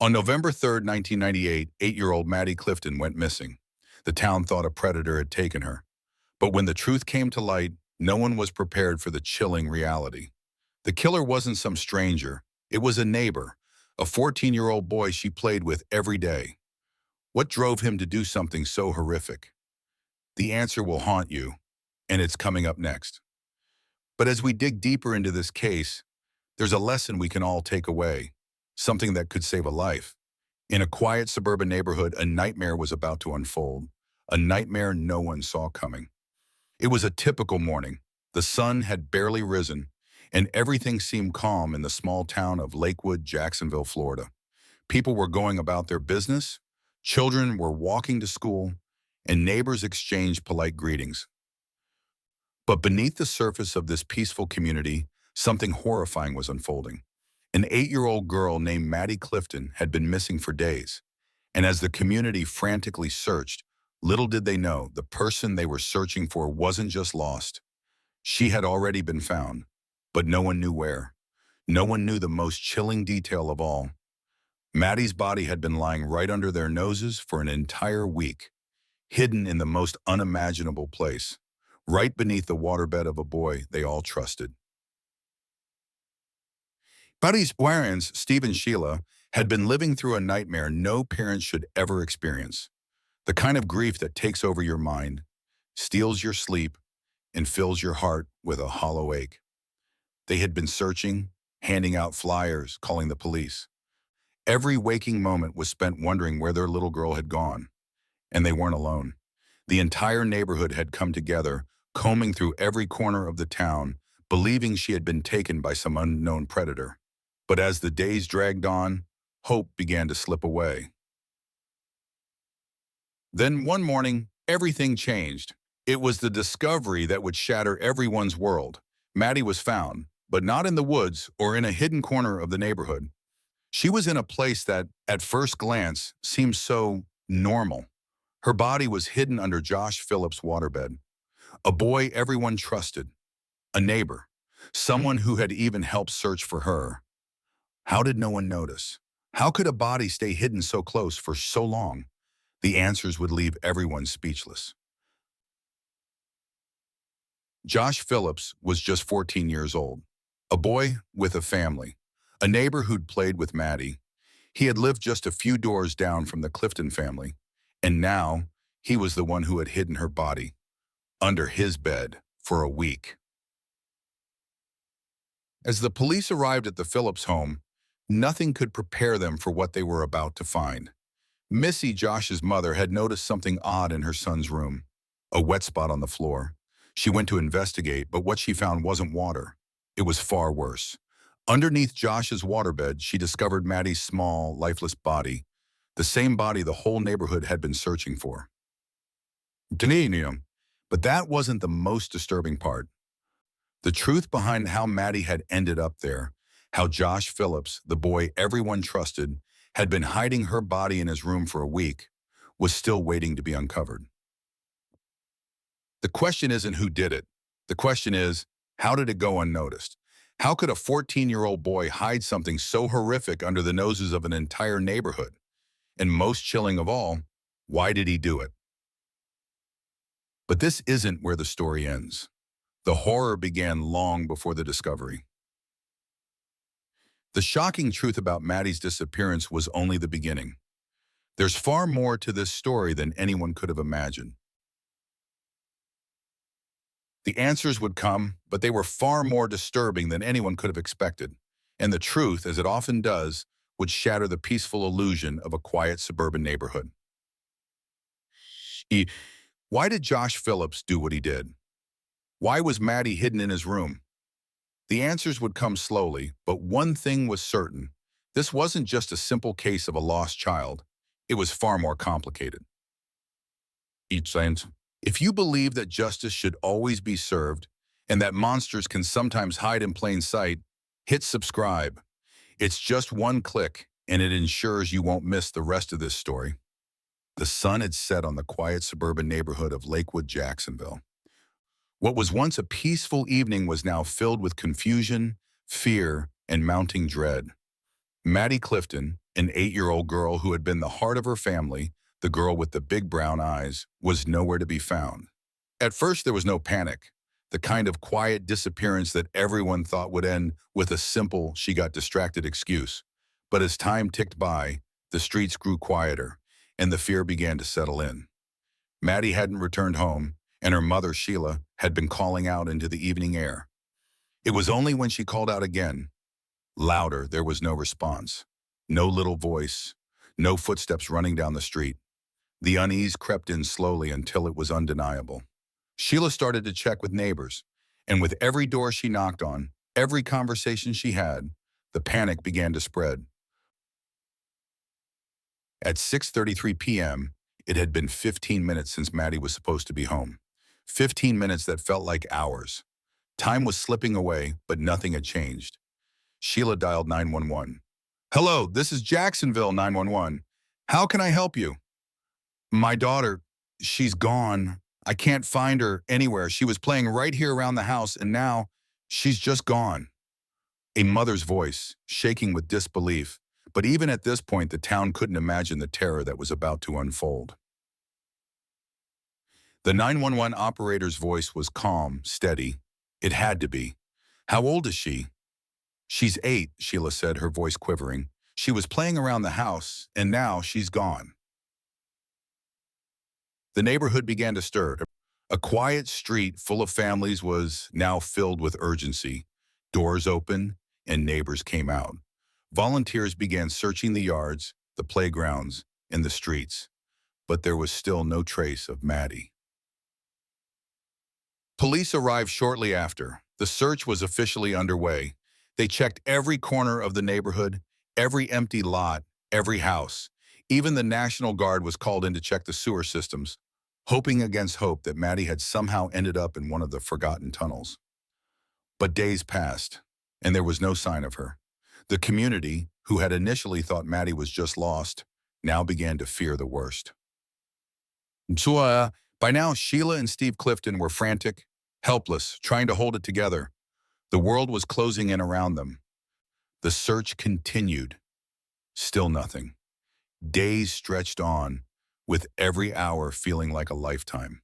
On November 3rd, 1998, 8-year-old Maddie Clifton went missing. The town thought a predator had taken her. But when the truth came to light, no one was prepared for the chilling reality. The killer wasn't some stranger. It was a neighbor, a 14-year-old boy she played with every day. What drove him to do something so horrific? The answer will haunt you, and it's coming up next. But as we dig deeper into this case, there's a lesson we can all take away, something that could save a life. In a quiet suburban neighborhood, a nightmare was about to unfold, a nightmare no one saw coming. It was a typical morning. The sun had barely risen, and everything seemed calm in the small town of Lakewood, Jacksonville, Florida. People were going about their business, children were walking to school, and neighbors exchanged polite greetings. But beneath the surface of this peaceful community, something horrifying was unfolding. An 8-year-old girl named Maddie Clifton had been missing for days, and as the community frantically searched, little did they know the person they were searching for wasn't just lost. She had already been found, but no one knew where. No one knew the most chilling detail of all. Maddie's body had been lying right under their noses for an entire week, hidden in the most unimaginable place, right beneath the waterbed of a boy they all trusted. Maddie's parents, Steve and Sheila, had been living through a nightmare no parent should ever experience. The kind of grief that takes over your mind, steals your sleep, and fills your heart with a hollow ache. They had been searching, handing out flyers, calling the police. Every waking moment was spent wondering where their little girl had gone. And they weren't alone. The entire neighborhood had come together, combing through every corner of the town, believing she had been taken by some unknown predator. But as the days dragged on, hope began to slip away. Then one morning, everything changed. It was the discovery that would shatter everyone's world. Maddie was found, but not in the woods or in a hidden corner of the neighborhood. She was in a place that, at first glance, seemed so normal. Her body was hidden under Josh Phillips' waterbed, a boy everyone trusted, a neighbor, someone who had even helped search for her. How did no one notice? How could a body stay hidden so close for so long? The answers would leave everyone speechless. Josh Phillips was just 14 years old, a boy with a family, a neighbor who'd played with Maddie. He had lived just a few doors down from the Clifton family, and now he was the one who had hidden her body under his bed for a week. As the police arrived at the Phillips home, nothing could prepare them for what they were about to find. Missy, Josh's mother, had noticed something odd in her son's room, a wet spot on the floor. She went to investigate, but what she found wasn't water. It was far worse. Underneath Josh's waterbed, she discovered Maddie's small, lifeless body, the same body the whole neighborhood had been searching for. But that wasn't the most disturbing part. The truth behind how Maddie had ended up there, how Josh Phillips, the boy everyone trusted, had been hiding her body in his room for a week, was still waiting to be uncovered. The question isn't who did it. The question is, how did it go unnoticed? How could a 14-year-old boy hide something so horrific under the noses of an entire neighborhood? And most chilling of all, why did he do it? But this isn't where the story ends. The horror began long before the discovery. The shocking truth about Maddie's disappearance was only the beginning. There's far more to this story than anyone could have imagined. The answers would come, but they were far more disturbing than anyone could have expected. And the truth, as it often does, would shatter the peaceful illusion of a quiet suburban neighborhood. Why did Josh Phillips do what he did? Why was Maddie hidden in his room? The answers would come slowly, but one thing was certain. This wasn't just a simple case of a lost child. It was far more complicated. If you believe that justice should always be served and that monsters can sometimes hide in plain sight, hit subscribe. It's just one click, and it ensures you won't miss the rest of this story. The sun had set on the quiet suburban neighborhood of Lakewood, Jacksonville. What was once a peaceful evening was now filled with confusion, fear, and mounting dread. Maddie Clifton, An 8-year-old girl who had been the heart of her family, the girl with the big brown eyes, was nowhere to be found. At first, there was no panic, the kind of quiet disappearance that everyone thought would end with a simple "she got distracted" excuse. But as time ticked by, the streets grew quieter, and the fear began to settle in. Maddie hadn't returned home, and her mother, Sheila, had been calling out into the evening air. It was only when she called out again, louder, there was no response. No little voice, no footsteps running down the street. The unease crept in slowly until it was undeniable. Sheila started to check with neighbors, and with every door she knocked on, every conversation she had, the panic began to spread. At 6:33 p.m., it had been 15 minutes since Maddie was supposed to be home. 15 minutes that felt like hours. Time was slipping away, but nothing had changed. Sheila dialed 911. "Hello, this is Jacksonville 911. How can I help you?" "My daughter, she's gone. I can't find her anywhere. She was playing right here around the house, and now she's just gone." A mother's voice, shaking with disbelief. But even at this point, the town couldn't imagine the terror that was about to unfold. The 911 operator's voice was calm, steady. It had to be. "How old is she?" "She's 8, Sheila said, her voice quivering. "She was playing around the house, and now she's gone." The neighborhood began to stir. A quiet street full of families was now filled with urgency. Doors opened, and neighbors came out. Volunteers began searching the yards, the playgrounds, and the streets. But there was still no trace of Maddie. Police arrived shortly after. The search was officially underway. They checked every corner of the neighborhood, every empty lot, every house. Even the National Guard was called in to check the sewer systems, hoping against hope that Maddie had somehow ended up in one of the forgotten tunnels. But days passed, and there was no sign of her. The community, who had initially thought Maddie was just lost, now began to fear the worst. By now, Sheila and Steve Clifton were frantic, helpless, trying to hold it together. The world was closing in around them. The search continued. Still nothing. Days stretched on, with every hour feeling like a lifetime.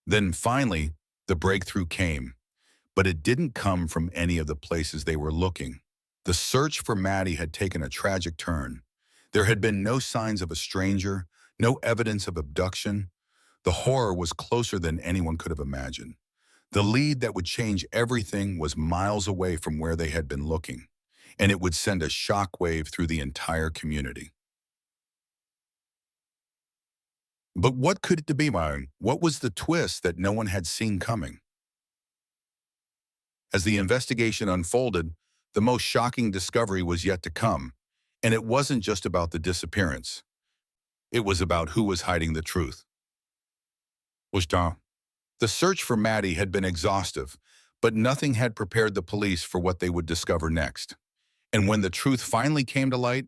Then finally, the breakthrough came. But it didn't come from any of the places they were looking. The search for Maddie had taken a tragic turn. There had been no signs of a stranger, no evidence of abduction. The horror was closer than anyone could have imagined. The lead that would change everything was miles away from where they had been looking, and it would send a shockwave through the entire community. But what could it be, Myron? What was the twist that no one had seen coming? As the investigation unfolded, the most shocking discovery was yet to come, and it wasn't just about the disappearance. It was about who was hiding the truth. The search for Maddie had been exhaustive, but nothing had prepared the police for what they would discover next. And when the truth finally came to light,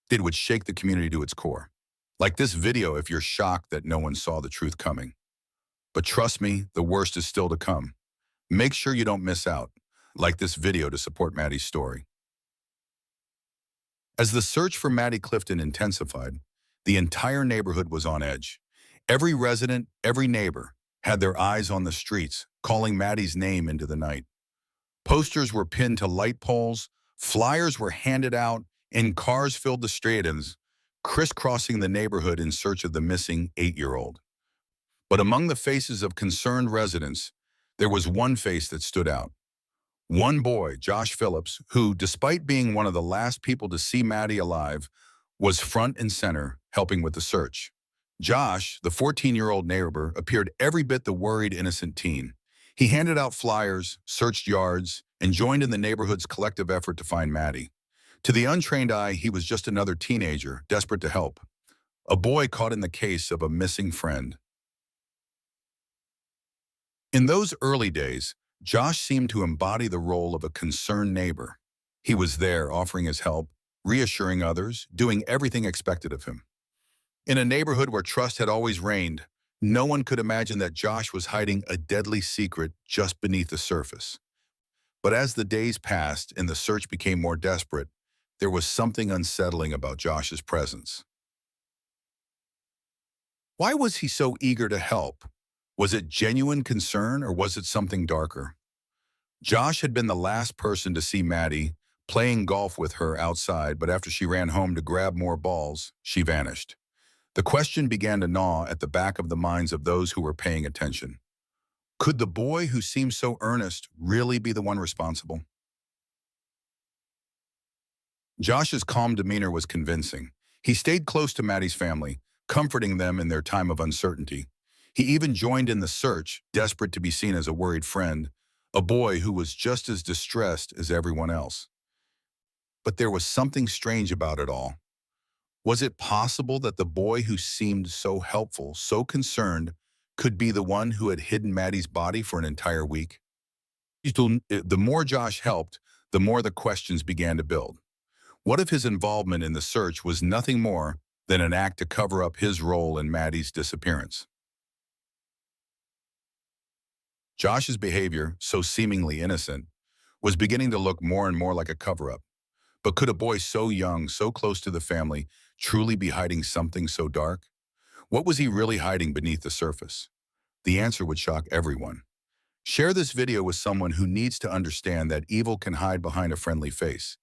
it would shake the community to its core. Like this video if you're shocked that no one saw the truth coming. But trust me, the worst is still to come. Make sure you don't miss out. Like this video to support Maddie's story. As the search for Maddie Clifton intensified, the entire neighborhood was on edge. Every resident, every neighbor, had their eyes on the streets, calling Maddie's name into the night. Posters were pinned to light poles, flyers were handed out, and cars filled the streets, crisscrossing the neighborhood in search of the missing 8-year-old. But among the faces of concerned residents, there was one face that stood out. One boy, Josh Phillips, who, despite being one of the last people to see Maddie alive, was front and center, helping with the search. Josh, the 14-year-old neighbor, appeared every bit the worried, innocent teen. He handed out flyers, searched yards, and joined in the neighborhood's collective effort to find Maddie. To the untrained eye, he was just another teenager, desperate to help. A boy caught in the case of a missing friend. In those early days, Josh seemed to embody the role of a concerned neighbor. He was there, offering his help, reassuring others, doing everything expected of him. In a neighborhood where trust had always reigned, no one could imagine that Josh was hiding a deadly secret just beneath the surface. But as the days passed and the search became more desperate, There was something unsettling about Josh's presence. Why was he so eager to help? Was it genuine concern or was it something darker? Josh had been the last person to see Maddie playing golf with her outside, but after she ran home to grab more balls, she vanished. The question began to gnaw at the back of the minds of those who were paying attention. Could the boy who seemed so earnest really be the one responsible? Josh's calm demeanor was convincing. He stayed close to Maddie's family, comforting them in their time of uncertainty. He even joined in the search, desperate to be seen as a worried friend, a boy who was just as distressed as everyone else. But there was something strange about it all. Was it possible that the boy who seemed so helpful, so concerned, could be the one who had hidden Maddie's body for an entire week? The more Josh helped, the more the questions began to build. What if his involvement in the search was nothing more than an act to cover up his role in Maddie's disappearance? Josh's behavior, so seemingly innocent, was beginning to look more and more like a cover-up. But could a boy so young, so close to the family, truly be hiding something so dark? What was he really hiding beneath the surface? The answer would shock everyone. Share this video with someone who needs to understand that evil can hide behind a friendly face.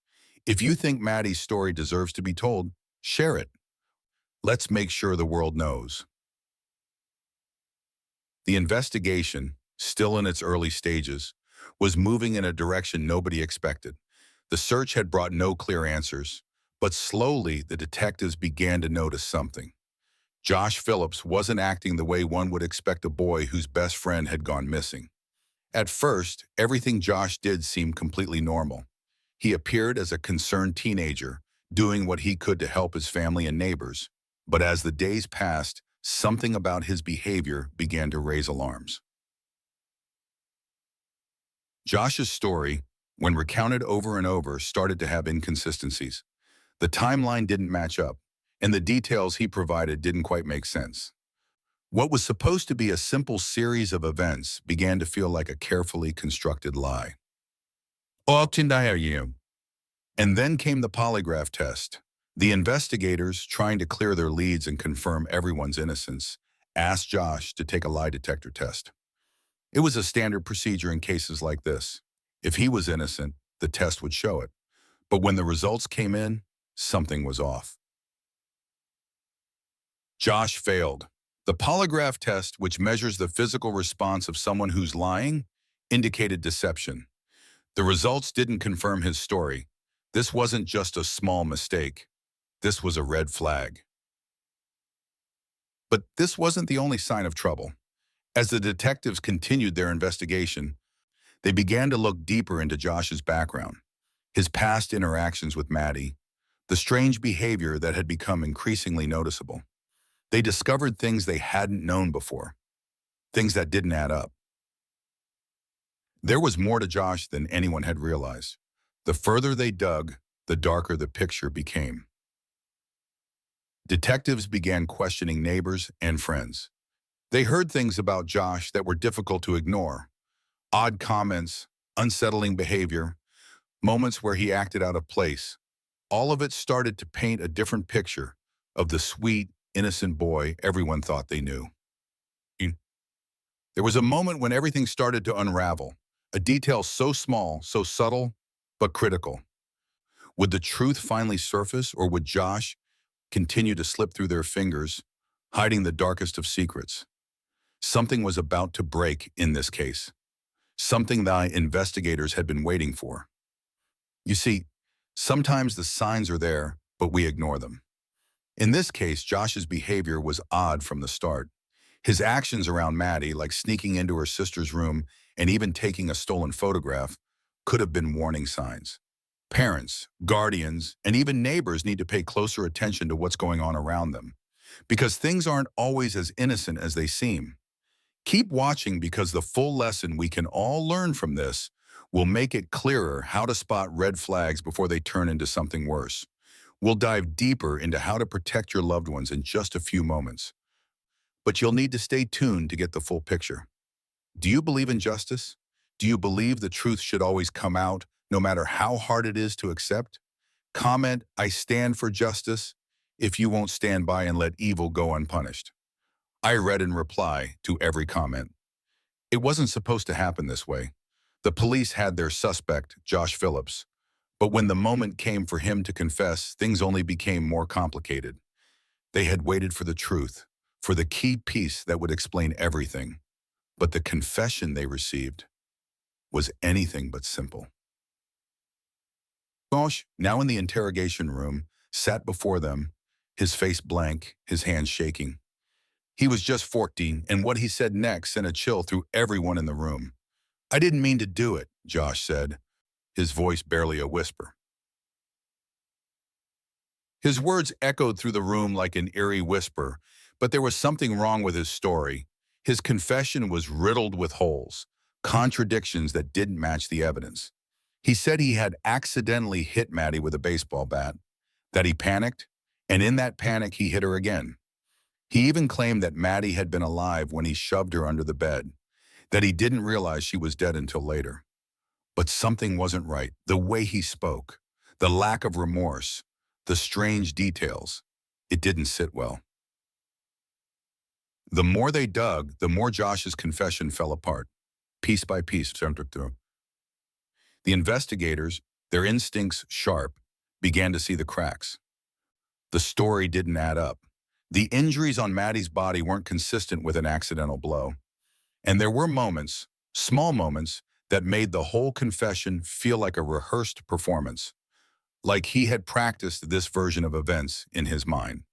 If you think Maddie's story deserves to be told, share it. Let's make sure the world knows. The investigation, still in its early stages, was moving in a direction nobody expected. The search had brought no clear answers, but slowly the detectives began to notice something. Josh Phillips wasn't acting the way one would expect a boy whose best friend had gone missing. At first, everything Josh did seemed completely normal. He appeared as a concerned teenager, doing what he could to help his family and neighbors. But as the days passed, something about his behavior began to raise alarms. Josh's story, when recounted over and over, started to have inconsistencies. The timeline didn't match up, and the details he provided didn't quite make sense. What was supposed to be a simple series of events began to feel like a carefully constructed lie. And then came the polygraph test. The investigators, trying to clear their leads and confirm everyone's innocence, asked Josh to take a lie detector test. It was a standard procedure in cases like this. If he was innocent, the test would show it. But when the results came in, something was off. Josh failed. The polygraph test, which measures the physical response of someone who's lying, indicated deception. The results didn't confirm his story. This wasn't just a small mistake. This was a red flag. But this wasn't the only sign of trouble. As the detectives continued their investigation, they began to look deeper into Josh's background, his past interactions with Maddie, the strange behavior that had become increasingly noticeable. They discovered things they hadn't known before, things that didn't add up. There was more to Josh than anyone had realized. The further they dug, the darker the picture became. Detectives began questioning neighbors and friends. They heard things about Josh that were difficult to ignore. Odd comments, unsettling behavior, moments where he acted out of place. All of it started to paint a different picture of the sweet, innocent boy everyone thought they knew. There was a moment when everything started to unravel, a detail so small, so subtle, but critical. Would the truth finally surface, or would Josh continue to slip through their fingers, hiding the darkest of secrets? Something was about to break in this case, something the investigators had been waiting for. You see, sometimes the signs are there, but we ignore them. In this case, Josh's behavior was odd from the start. His actions around Maddie, like sneaking into her sister's room and even taking a stolen photograph, could have been warning signs. Parents, guardians, and even neighbors need to pay closer attention to what's going on around them, because things aren't always as innocent as they seem. Keep watching, because the full lesson we can all learn from this will make it clearer how to spot red flags before they turn into something worse. We'll dive deeper into how to protect your loved ones in just a few moments. But you'll need to stay tuned to get the full picture. Do you believe in justice? Do you believe the truth should always come out, no matter how hard it is to accept? Comment, "I stand for justice," if you won't stand by and let evil go unpunished. I read in reply to every comment. It wasn't supposed to happen this way. The police had their suspect, Josh Phillips. But when the moment came for him to confess, things only became more complicated. They had waited for the truth, for the key piece that would explain everything. But the confession they received was anything but simple. Josh, now in the interrogation room, sat before them, his face blank, his hands shaking. He was just 14, and what he said next sent a chill through everyone in the room. "I didn't mean to do it," Josh said, his voice barely a whisper. His words echoed through the room like an eerie whisper, but there was something wrong with his story. His confession was riddled with holes, contradictions that didn't match the evidence. He said he had accidentally hit Maddie with a baseball bat, that he panicked, and in that panic he hit her again. He even claimed that Maddie had been alive when he shoved her under the bed, that he didn't realize she was dead until later. But something wasn't right. The way he spoke, the lack of remorse, the strange details. It didn't sit well. The more they dug, the more Josh's confession fell apart, piece by piece. The investigators, their instincts sharp, began to see the cracks. The story didn't add up. The injuries on Maddie's body weren't consistent with an accidental blow. And there were moments, small moments, that made the whole confession feel like a rehearsed performance, like he had practiced this version of events in his mind.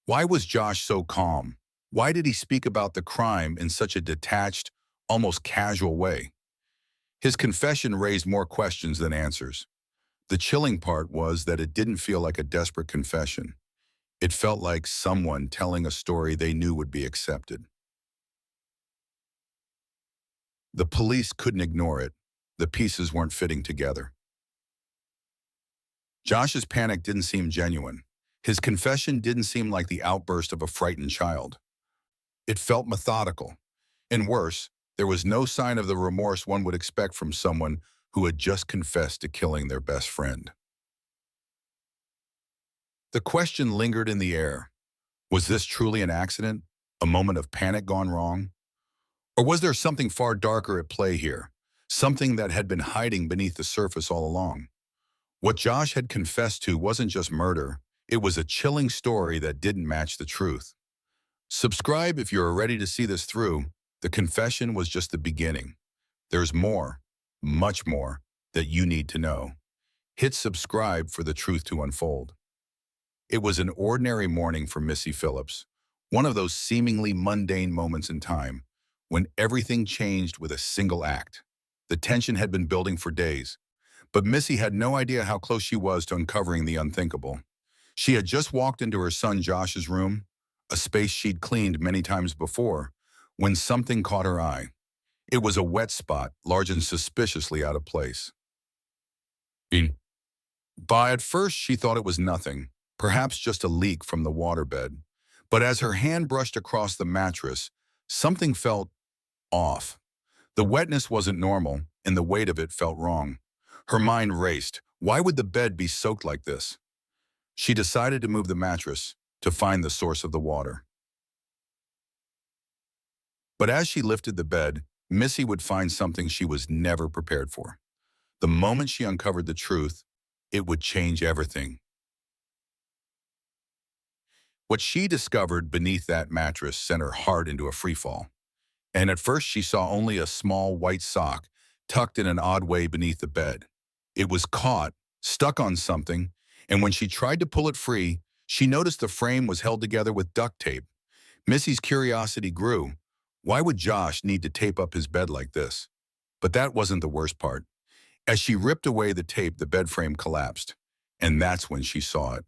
Why was Josh so calm? Why did he speak about the crime in such a detached, almost casual way? His confession raised more questions than answers. The chilling part was that it didn't feel like a desperate confession. It felt like someone telling a story they knew would be accepted. The police couldn't ignore it. The pieces weren't fitting together. Josh's panic didn't seem genuine. His confession didn't seem like the outburst of a frightened child. It felt methodical. And worse, there was no sign of the remorse one would expect from someone who had just confessed to killing their best friend. The question lingered in the air. Was this truly an accident? A moment of panic gone wrong? Or was there something far darker at play here? Something that had been hiding beneath the surface all along? What Josh had confessed to wasn't just murder. It was a chilling story that didn't match the truth. Subscribe if you're ready to see this through. The confession was just the beginning. There's more, much more, that you need to know. Hit subscribe for the truth to unfold. It was an ordinary morning for Missy Phillips, one of those seemingly mundane moments in time when everything changed with a single act. The tension had been building for days, but Missy had no idea how close she was to uncovering the unthinkable. She had just walked into her son Josh's room, a space she'd cleaned many times before, when something caught her eye. It was a wet spot, large and suspiciously out of place. By at first, she thought it was nothing, perhaps just a leak from the waterbed. But as her hand brushed across the mattress, something felt off. The wetness wasn't normal, and the weight of it felt wrong. Her mind raced. Why would the bed be soaked like this? She decided to move the mattress to find the source of the water. But as she lifted the bed, Missy would find something she was never prepared for. The moment she uncovered the truth, it would change everything. What she discovered beneath that mattress sent her heart into a freefall. And at first she saw only a small white sock tucked in an odd way beneath the bed. It was caught, stuck on something, and when she tried to pull it free, she noticed the frame was held together with duct tape. Missy's curiosity grew. Why would Josh need to tape up his bed like this? But that wasn't the worst part. As she ripped away the tape, the bed frame collapsed, and that's when she saw it.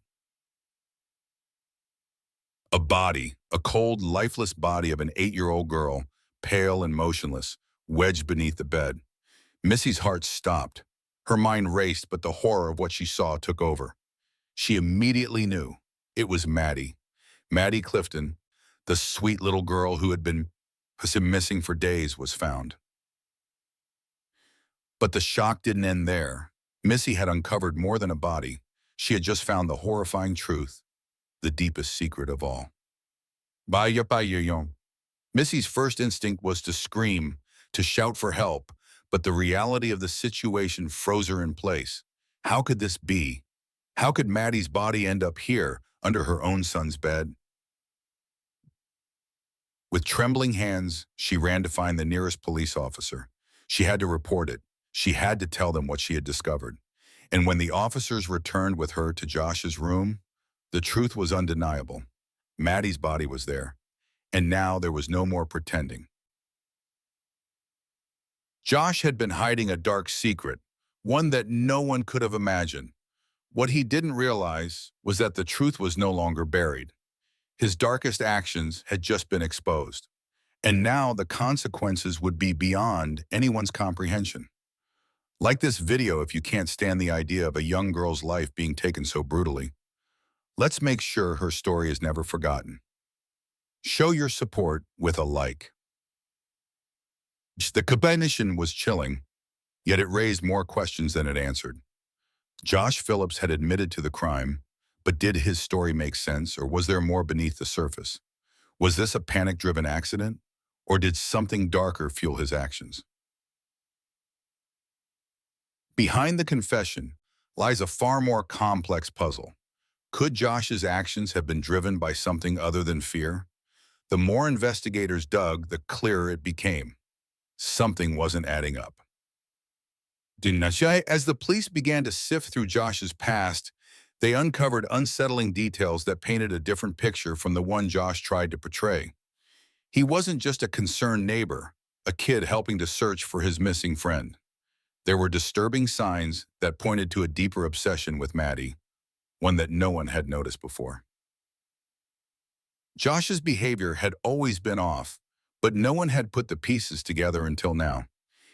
A body, a cold, lifeless body of an 8-year-old girl, pale and motionless, wedged beneath the bed. Missy's heart stopped. Her mind raced, but the horror of what she saw took over. She immediately knew it was Maddie. Maddie Clifton, the sweet little girl who had been missing for days, was found. But the shock didn't end there. Missy had uncovered more than a body. She had just found the horrifying truth, the deepest secret of all. Baya baya yon. Missy's first instinct was to scream, to shout for help, but the reality of the situation froze her in place. How could this be? How could Maddie's body end up here, under her own son's bed? With trembling hands, she ran to find the nearest police officer. She had to report it. She had to tell them what she had discovered. And when the officers returned with her to Josh's room, the truth was undeniable. Maddie's body was there, and now there was no more pretending. Josh had been hiding a dark secret, one that no one could have imagined. What he didn't realize was that the truth was no longer buried. His darkest actions had just been exposed, and now the consequences would be beyond anyone's comprehension. Like this video if you can't stand the idea of a young girl's life being taken so brutally. Let's make sure her story is never forgotten. Show your support with a like. The combination was chilling, yet it raised more questions than it answered. Josh Phillips had admitted to the crime, but did his story make sense, or was there more beneath the surface? Was this a panic-driven accident, or did something darker fuel his actions? Behind the confession lies a far more complex puzzle. Could Josh's actions have been driven by something other than fear? The more investigators dug, the clearer it became. Something wasn't adding up. As the police began to sift through Josh's past, they uncovered unsettling details that painted a different picture from the one Josh tried to portray. He wasn't just a concerned neighbor, a kid helping to search for his missing friend. There were disturbing signs that pointed to a deeper obsession with Maddie, one that no one had noticed before. Josh's behavior had always been off, but no one had put the pieces together until now.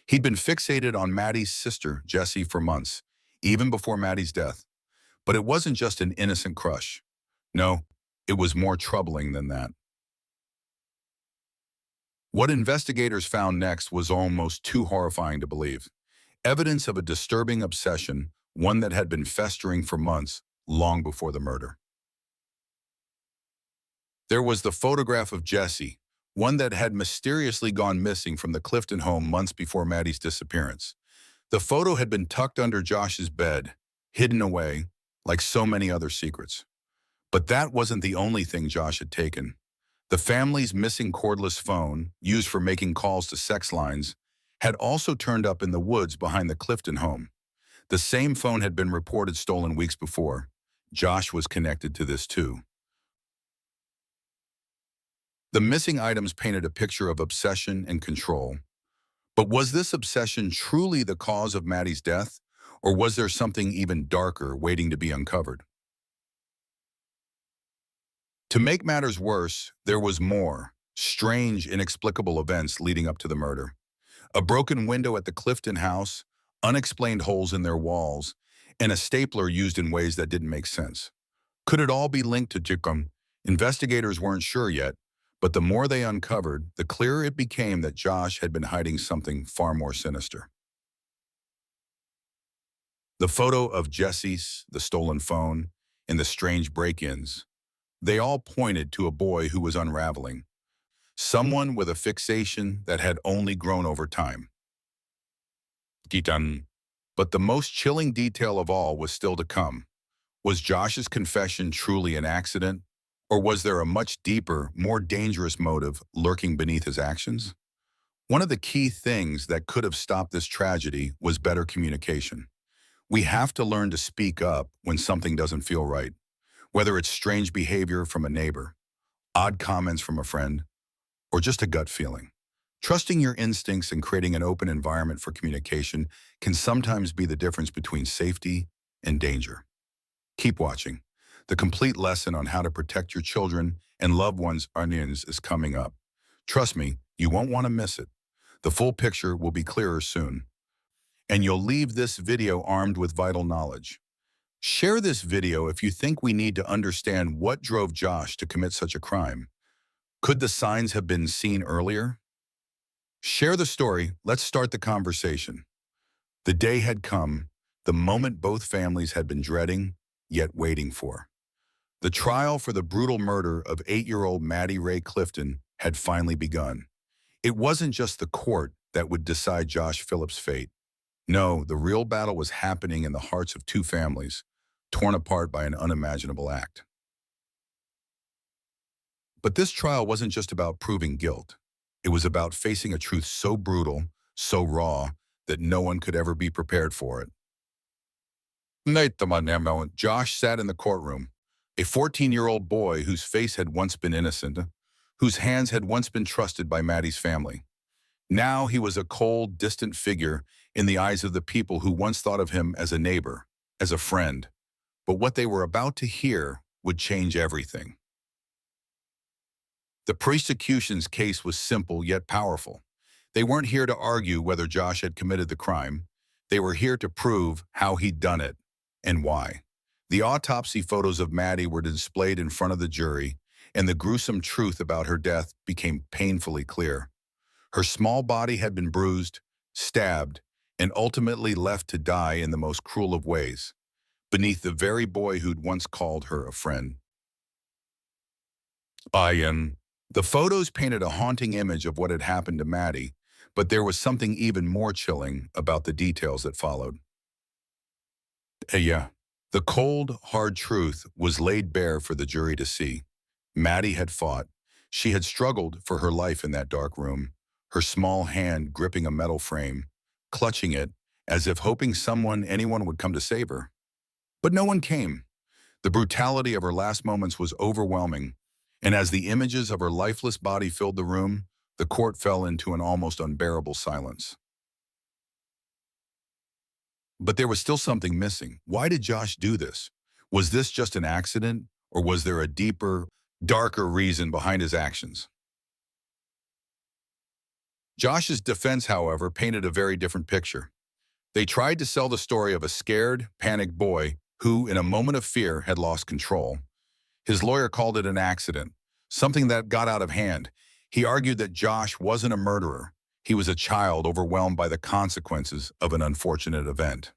He'd been fixated on Maddie's sister, Jessie, for months, even before Maddie's death. But it wasn't just an innocent crush. No, it was more troubling than that. What investigators found next was almost too horrifying to believe. Evidence of a disturbing obsession, one that had been festering for months, long before the murder. There was the photograph of Jessie, one that had mysteriously gone missing from the Clifton home months before Maddie's disappearance. The photo had been tucked under Josh's bed, hidden away, like so many other secrets. But that wasn't the only thing Josh had taken. The family's missing cordless phone, used for making calls to sex lines, had also turned up in the woods behind the Clifton home. The same phone had been reported stolen weeks before. Josh was connected to this too. The missing items painted a picture of obsession and control. But was this obsession truly the cause of Maddie's death, or was there something even darker waiting to be uncovered? To make matters worse, there was more, strange, inexplicable events leading up to the murder. A broken window at the Clifton house, unexplained holes in their walls, and a stapler used in ways that didn't make sense. Could it all be linked to Jickum? Investigators weren't sure yet, but the more they uncovered, the clearer it became that Josh had been hiding something far more sinister. The photo of Jessie's, the stolen phone, and the strange break-ins, they all pointed to a boy who was unraveling. Someone with a fixation that had only grown over time. But the most chilling detail of all was still to come. Was Josh's confession truly an accident, or was there a much deeper, more dangerous motive lurking beneath his actions? One of the key things that could have stopped this tragedy was better communication. We have to learn to speak up when something doesn't feel right, whether it's strange behavior from a neighbor, odd comments from a friend, or just a gut feeling. Trusting your instincts and creating an open environment for communication can sometimes be the difference between safety and danger. Keep watching. The complete lesson on how to protect your children and loved ones' onions is coming up. Trust me, you won't want to miss it. The full picture will be clearer soon. And you'll leave this video armed with vital knowledge. Share this video if you think we need to understand what drove Josh to commit such a crime. Could the signs have been seen earlier? Share the story. Let's start the conversation. The day had come. the moment both families had been dreading, yet waiting for. The trial for the brutal murder of 8-year-old Maddie Ray Clifton had finally begun. It wasn't just the court that would decide Josh Phillips' fate. No, the real battle was happening in the hearts of two families, torn apart by an unimaginable act. But this trial wasn't just about proving guilt. It was about facing a truth so brutal, so raw, that no one could ever be prepared for it. Josh sat in the courtroom, a 14-year-old boy whose face had once been innocent, whose hands had once been trusted by Maddie's family. Now he was a cold, distant figure in the eyes of the people who once thought of him as a neighbor, as a friend. But what they were about to hear would change everything. The prosecution's case was simple yet powerful. They weren't here to argue whether Josh had committed the crime. They were here to prove how he'd done it and why. The autopsy photos of Maddie were displayed in front of the jury, and the gruesome truth about her death became painfully clear. Her small body had been bruised, stabbed, and ultimately left to die in the most cruel of ways, beneath the very boy who'd once called her a friend. The photos painted a haunting image of what had happened to Maddie, but there was something even more chilling about the details that followed. The cold, hard truth was laid bare for the jury to see. Maddie had fought. She had struggled for her life in that dark room, her small hand gripping a metal frame, clutching it as if hoping anyone would come to save her. But no one came. The brutality of her last moments was overwhelming, and as the images of her lifeless body filled the room, the court fell into an almost unbearable silence. But there was still something missing. Why did Josh do this? Was this just an accident, or was there a deeper, darker reason behind his actions? Josh's defense, however, painted a very different picture. They tried to sell the story of a scared, panicked boy who, in a moment of fear, had lost control. His lawyer called it an accident, something that got out of hand. He argued that Josh wasn't a murderer. He was a child overwhelmed by the consequences of an unfortunate event.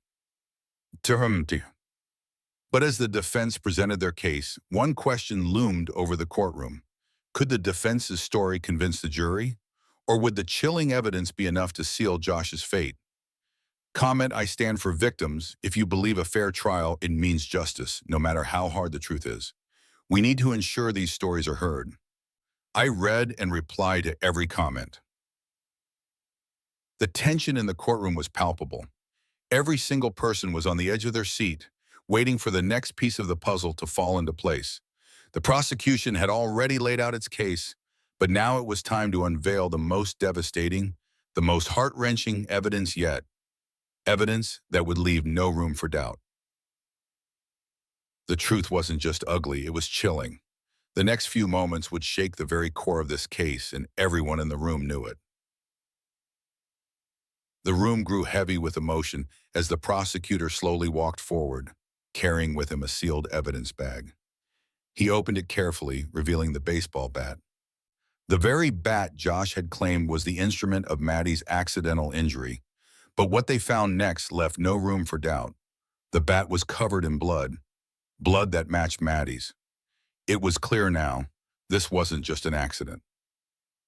But as the defense presented their case, one question loomed over the courtroom. Could the defense's story convince the jury? Or would the chilling evidence be enough to seal Josh's fate? I stand for victims. If you believe a fair trial, it means justice, no matter how hard the truth is. We need to ensure these stories are heard. I read and replied to every comment. The tension in the courtroom was palpable. Every single person was on the edge of their seat, waiting for the next piece of the puzzle to fall into place. The prosecution had already laid out its case, but now it was time to unveil the most devastating, the most heart-wrenching evidence yet. Evidence that would leave no room for doubt. The truth wasn't just ugly, it was chilling. The next few moments would shake the very core of this case, and everyone in the room knew it. The room grew heavy with emotion as the prosecutor slowly walked forward, carrying with him a sealed evidence bag. He opened it carefully, revealing the baseball bat. The very bat Josh had claimed was the instrument of Maddie's accidental injury, but what they found next left no room for doubt. The bat was covered in blood that matched Maddie's. It was clear now, this wasn't just an accident.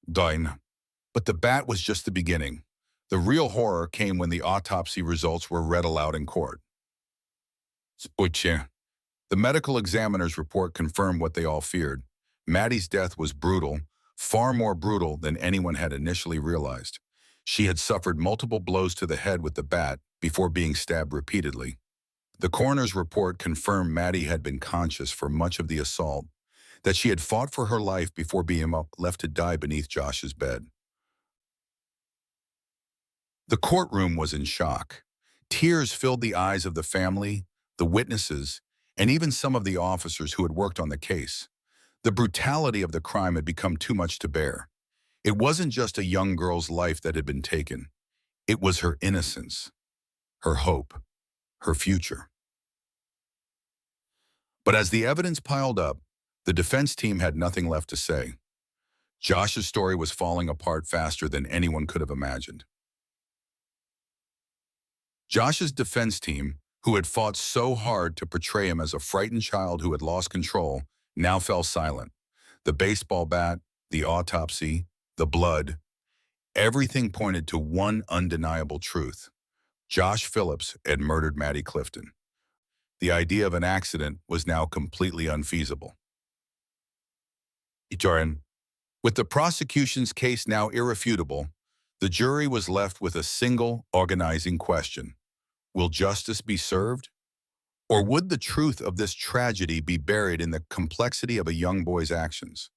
But the bat was just the beginning. The real horror came when the autopsy results were read aloud in court. The medical examiner's report confirmed what they all feared. Maddie's death was brutal, far more brutal than anyone had initially realized. She had suffered multiple blows to the head with the bat before being stabbed repeatedly. The coroner's report confirmed Maddie had been conscious for much of the assault, that she had fought for her life before being left to die beneath Josh's bed. The courtroom was in shock. Tears filled the eyes of the family, the witnesses, and even some of the officers who had worked on the case. The brutality of the crime had become too much to bear. It wasn't just a young girl's life that had been taken. It was her innocence, her hope, her future. But as the evidence piled up, the defense team had nothing left to say. Josh's story was falling apart faster than anyone could have imagined. Josh's defense team, who had fought so hard to portray him as a frightened child who had lost control, now fell silent. The baseball bat, the autopsy, the blood, everything pointed to one undeniable truth. Josh Phillips had murdered Maddie Clifton. The idea of an accident was now completely unfeasible. Joran, with the prosecution's case now irrefutable, the jury was left with a single organizing question. Will justice be served? Or would the truth of this tragedy be buried in the complexity of a young boy's actions?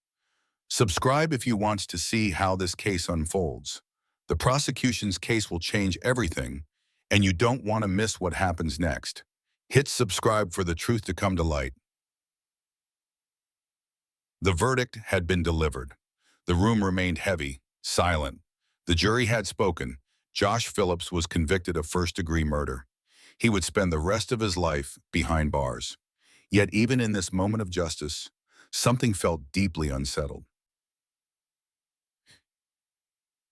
Subscribe if you want to see how this case unfolds. The prosecution's case will change everything, and you don't want to miss what happens next. Hit subscribe for the truth to come to light. The verdict had been delivered. The room remained heavy, silent. The jury had spoken. Josh Phillips was convicted of first-degree murder. He would spend the rest of his life behind bars. Yet even in this moment of justice, something felt deeply unsettled.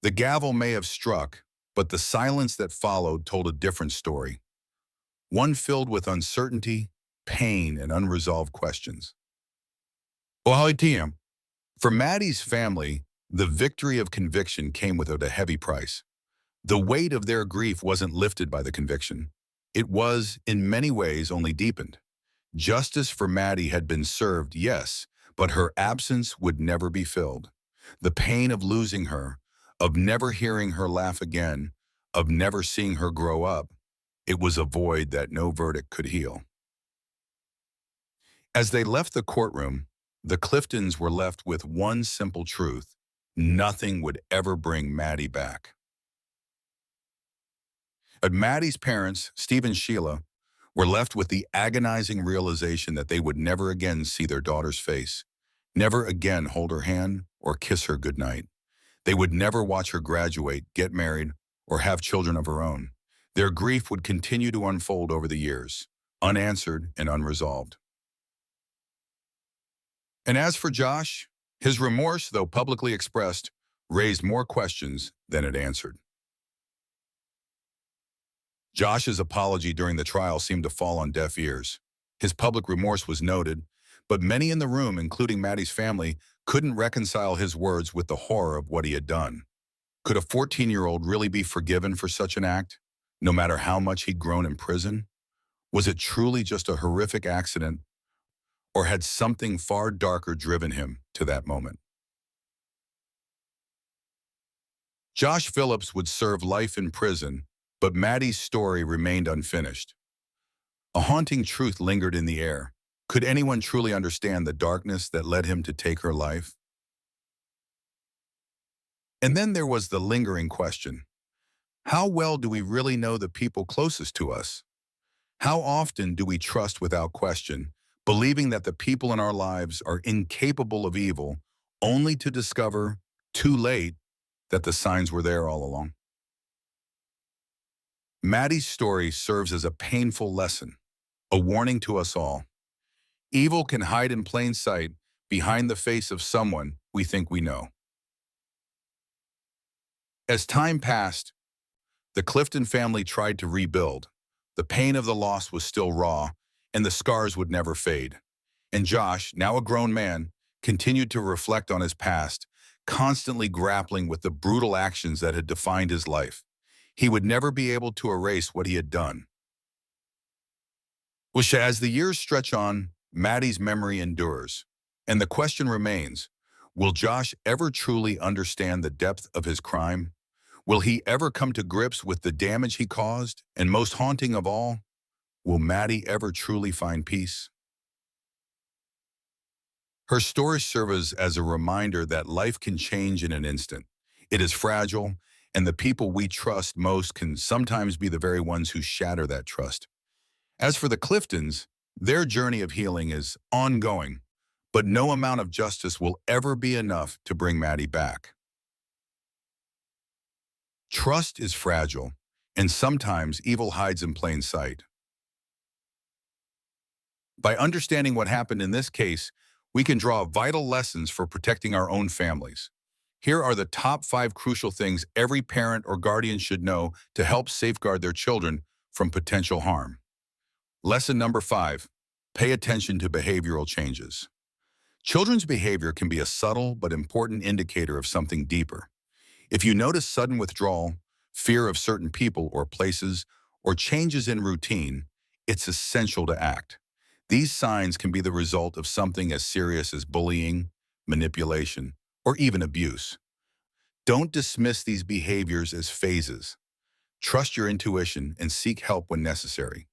The gavel may have struck, but the silence that followed told a different story. One filled with uncertainty, pain, and unresolved questions. For Maddie's family, the victory of conviction came without a heavy price. The weight of their grief wasn't lifted by the conviction. It was, in many ways, only deepened. Justice for Maddie had been served, yes, but her absence would never be filled. The pain of losing her, of never hearing her laugh again, of never seeing her grow up, it was a void that no verdict could heal. As they left the courtroom, the Cliftons were left with one simple truth: nothing would ever bring Maddie back. But Maddie's parents, Steve and Sheila, were left with the agonizing realization that they would never again see their daughter's face, never again hold her hand or kiss her goodnight. They would never watch her graduate, get married, or have children of her own. Their grief would continue to unfold over the years, unanswered and unresolved. And as for Josh, his remorse, though publicly expressed, raised more questions than it answered. Josh's apology during the trial seemed to fall on deaf ears. His public remorse was noted, but many in the room, including Maddie's family, couldn't reconcile his words with the horror of what he had done. Could a 14-year-old really be forgiven for such an act, no matter how much he'd grown in prison? Was it truly just a horrific accident, or had something far darker driven him to that moment? Josh Phillips would serve life in prison, but Maddie's story remained unfinished. A haunting truth lingered in the air. Could anyone truly understand the darkness that led him to take her life? And then there was the lingering question: how well do we really know the people closest to us? How often do we trust without question, believing that the people in our lives are incapable of evil, only to discover, too late, that the signs were there all along? Maddie's story serves as a painful lesson, a warning to us all. Evil can hide in plain sight behind the face of someone we think we know. As time passed, the Clifton family tried to rebuild. The pain of the loss was still raw, and the scars would never fade. And Josh, now a grown man, continued to reflect on his past, constantly grappling with the brutal actions that had defined his life. He would never be able to erase what he had done. As the years stretch on, Maddie's memory endures, and the question remains: will Josh ever truly understand the depth of his crime? Will he ever come to grips with the damage he caused? And most haunting of all, will Maddie ever truly find peace? Her story serves as a reminder that life can change in an instant. It is fragile, and the people we trust most can sometimes be the very ones who shatter that trust. As for the Cliftons, their journey of healing is ongoing, but no amount of justice will ever be enough to bring Maddie back. Trust is fragile, and sometimes evil hides in plain sight. By understanding what happened in this case, we can draw vital lessons for protecting our own families. Here are the top 5 crucial things every parent or guardian should know to help safeguard their children from potential harm. Lesson number 5. Pay attention to behavioral changes. Children's behavior can be a subtle but important indicator of something deeper. If you notice sudden withdrawal, fear of certain people or places, or changes in routine, it's essential to act. These signs can be the result of something as serious as bullying, manipulation, or even abuse. Don't dismiss these behaviors as phases. Trust your intuition and seek help when necessary.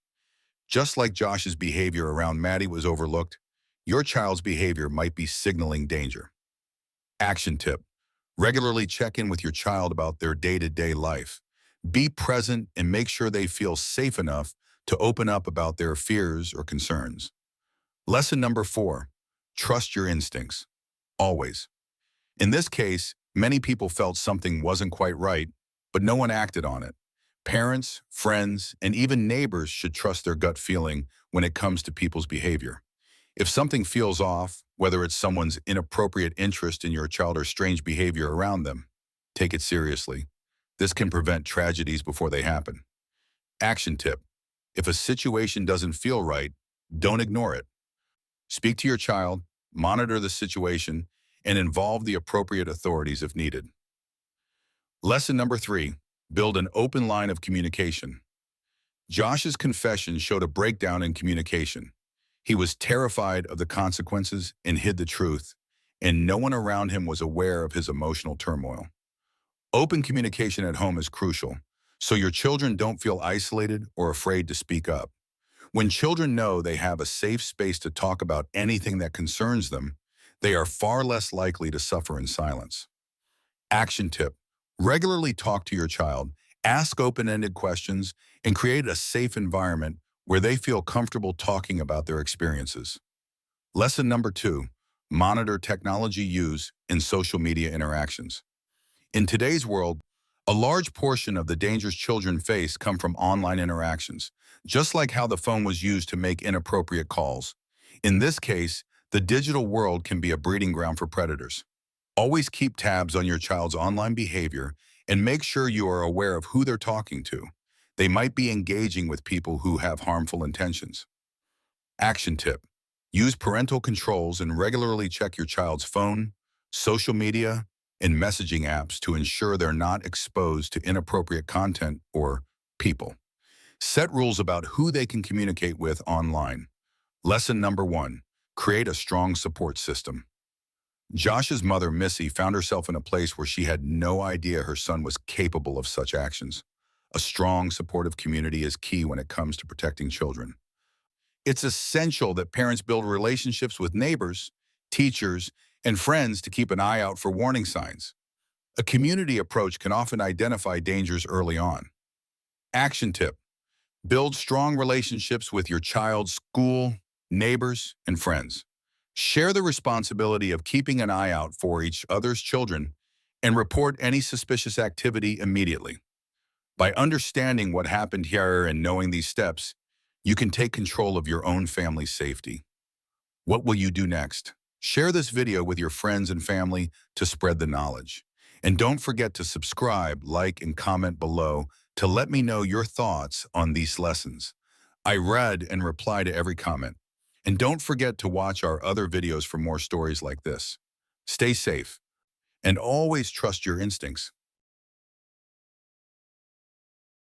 Just like Josh's behavior around Maddie was overlooked, your child's behavior might be signaling danger. Action tip. Regularly check in with your child about their day-to-day life. Be present and make sure they feel safe enough to open up about their fears or concerns. Lesson number 4. Trust your instincts. Always. In this case, many people felt something wasn't quite right, but no one acted on it. Parents, friends, and even neighbors should trust their gut feeling when it comes to people's behavior. If something feels off, whether it's someone's inappropriate interest in your child or strange behavior around them, take it seriously. This can prevent tragedies before they happen. Action tip. If a situation doesn't feel right, don't ignore it. Speak to your child, monitor the situation, and involve the appropriate authorities if needed. Lesson number 3. Build an open line of communication. Josh's confession showed a breakdown in communication. He was terrified of the consequences and hid the truth, and no one around him was aware of his emotional turmoil. Open communication at home is crucial, so your children don't feel isolated or afraid to speak up. When children know they have a safe space to talk about anything that concerns them, they are far less likely to suffer in silence. Action tip. Regularly talk to your child, ask open-ended questions, and create a safe environment where they feel comfortable talking about their experiences. Lesson number 2. Monitor technology use in social media interactions. In today's world, a large portion of the dangers children face come from online interactions, just like how the phone was used to make inappropriate calls. In this case, the digital world can be a breeding ground for predators. Always keep tabs on your child's online behavior and make sure you are aware of who they're talking to. They might be engaging with people who have harmful intentions. Action tip. Use parental controls and regularly check your child's phone, social media, and messaging apps to ensure they're not exposed to inappropriate content or people. Set rules about who they can communicate with online. Lesson number 1. Create a strong support system. Josh's mother, Missy, found herself in a place where she had no idea her son was capable of such actions. A strong, supportive community is key when it comes to protecting children. It's essential that parents build relationships with neighbors, teachers, and friends to keep an eye out for warning signs. A community approach can often identify dangers early on. Action tip. Build strong relationships with your child's school, neighbors, and friends. Share the responsibility of keeping an eye out for each other's children and report any suspicious activity immediately. By understanding what happened here and knowing these steps, you can take control of your own family's safety. What will you do next? Share this video with your friends and family to spread the knowledge. And don't forget to subscribe, like, and comment below to let me know your thoughts on these lessons. I read and reply to every comment. And don't forget to watch our other videos for more stories like this. Stay safe and always trust your instincts.